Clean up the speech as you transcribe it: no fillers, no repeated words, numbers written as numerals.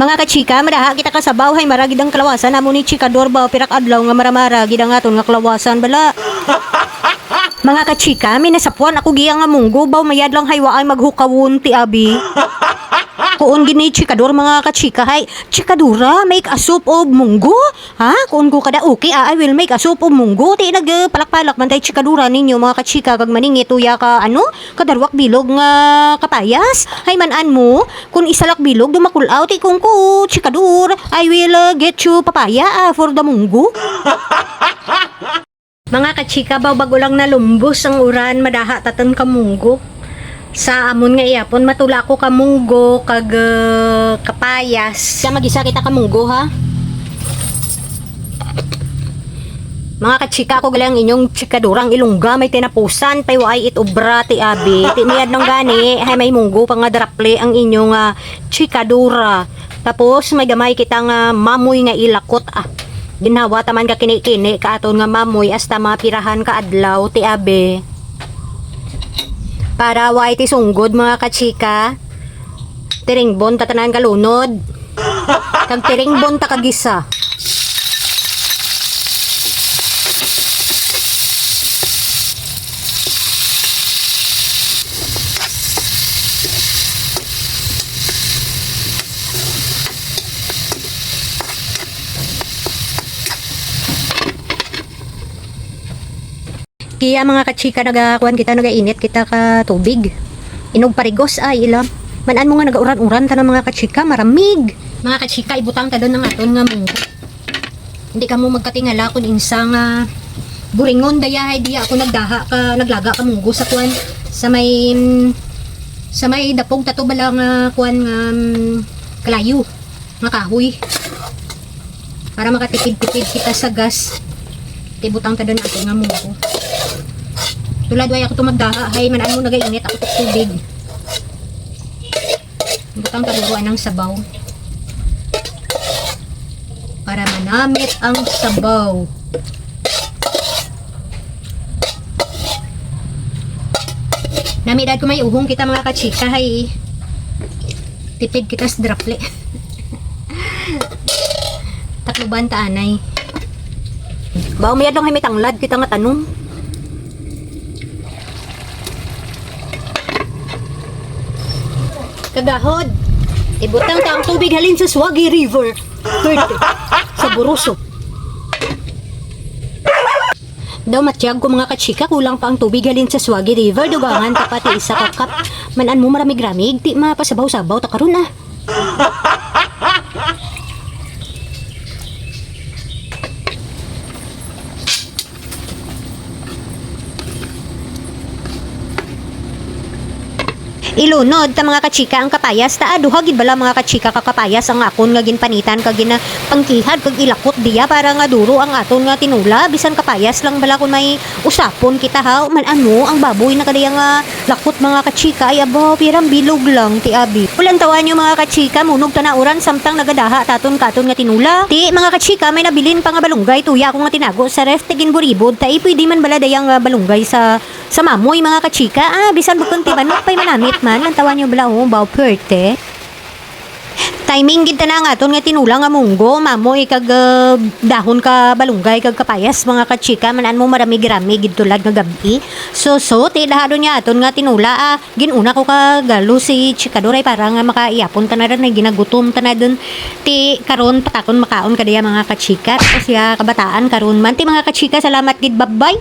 Mga kachika, madaha kita kasabaw hay maragid ang kalawasan amo ni chikador ba pirak adlaw nga maramara gid ang aton nga kalawasan bala. Mga kachika, minasapuan ako giya nga mong-go baw mayad lang haywa ay maghukawon ti abi. Kuon gini chikador mga kachika hay chikadura make a soup of mong-go. Ha? Kuon ko kada okay I will make a soup of mong-go. Ti nagpalak-palak man tay chikadura ninyo mga kachika kag maningi tuya ka ano kadarwak bilog nga kapayas. Hay manan mo kun isalak bilog dumakulaw ti kung ko chikadur I will get you papaya for the mong-go. Mga kachika baw bago lang nalumbos ang uran madaha tatan ka mong-go. Sa amon nga iyapon matula ko ka mong-go kag kapayas. Sa magisa kita ka mong-go ha. Mga kachika ko galang inyong chikadurang ilungga may tinapusan pay waay itobra ti abi. Ti miyad nang gani hay may mong-go pa nga draple ang inyong chikadura. Tapos may gamay kita nga mamoy nga ilakot Ginawa taman ka kini-kini ka aton nga mamoy hasta mapirahan ka adlaw ti abi. Para way ti sunggod mga kachika. Tiringbon tatanan kalunod. Kag tiringbon ta kagisa. Kaya mga kachika nagakuan kita nagainit kita ka tubig. Inog parigos ay ilam. Manan mo nga nagauran-uran ta ng mga kachika maramig. Mga kachika ibutang ta doon ng aton nga mong. Hindi ka mo magkatingala kun insa nga buringon dayahay di ako naglaga ka munggo sa kuan sa may dapog tato bala nga kuan nga kalayo nga kahoy. Para makatipid-tipid kita sa gas. Ibutang ta doon aton nga munggo. Tulad way ako tumagdaha hay manan mo nagainit ako tubig. Butang taluruan ng sabaw. Para manamit ang sabaw. Namidad ko may uhong kita mga kachika hay. Tipid kita sa draple. Takluban ta anay. Baw mayad lang hay may tanglad kita nga tanong. Kagahod, ibutang ta ang tubig halin sa Swagi River, 30, sa Buruso. Daw matiyag ko mga kachika, kulang pa ang tubig halin sa Swagi River, dugangan ta pati isa kakap. Manan mo maramig-ramig, ti mapasabaw-sabaw ta karon Ilunod ta mga kachika ang kapayas ta aduha gid bala mga kachika ka kapayas ang akon nga ginpanitan kag pangkihad kag ilakot diya para nga duro ang aton nga tinula bisan kapayas lang bala kun may usapon kita ha man ano ang baboy na kadaya nga lakot mga kachika ay abo pirang bilog lang ti abi. Ulan tawan nyo mga kachika munog tanauran samtang nagadaha taton katon nga tinula. Ti mga kachika may nabilin pa nga balunggay tuya ko nga tinago sa ref tigin buribod ta pwede man bala dayang balunggay sa mamoy mga kachika bisan bukon ti manok pay manamit man lantawan nyo bala baw perte. Timing gid na nga aton nga tinula nga mong-go mamoy kag dahon ka balunggay kag kapayas mga kachika manan mo marami-rami gid tulad nga gabi. So ti dahado niya aton nga tinula ginuna ko kagalo si chikadoray para nga makaiapon ta na rin ginagutom ta na dun ti karon patakon makaon kadaya mga kachika tapos ya kabataan karon man ti mga kachika salamat gid bye-bye.